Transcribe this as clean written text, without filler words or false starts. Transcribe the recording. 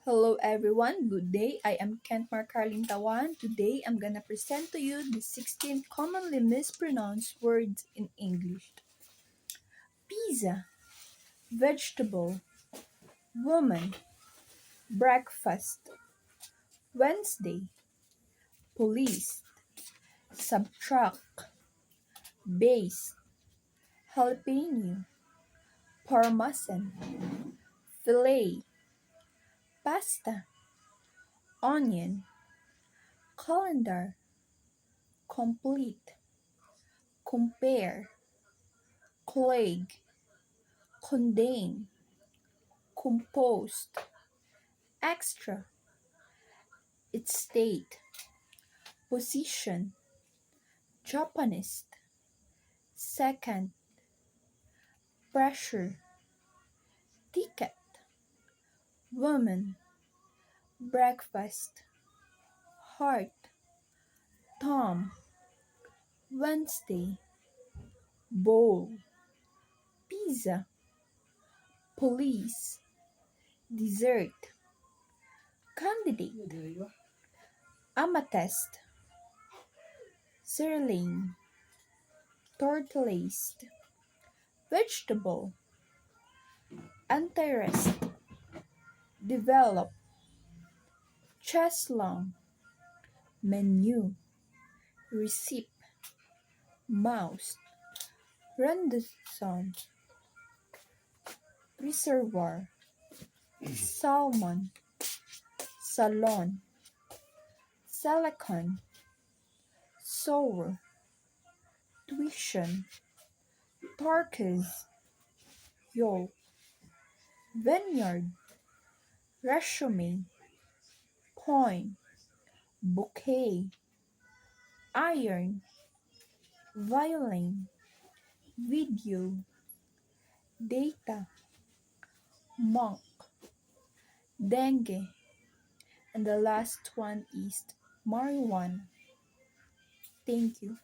Hello everyone, good day. I am Kent Marcarlin Tawan. Today I'm gonna present to you the 16 commonly mispronounced words in English. Pizza, vegetable, woman, breakfast, Wednesday, police, subtract, base, jalapeno, parmesan, fillet, pasta, onion, calendar, complete, compare, plague, contain, composed, extra, its state, position, Japanese, second, pressure, ticket, woman, breakfast, heart, Tom, Wednesday, bowl, pizza, police, dessert, candidate, amethyst, sirloin, tortillas, vegetable, interest, develop, chest long, menu, receipt, mouse, rendezvous, reservoir, salmon, salon, silicon, sour, tuition, turquoise, yolk, vineyard, resume, point, bouquet, iron, violin, video, data, monk, dengue, and the last one is marijuana. Thank you.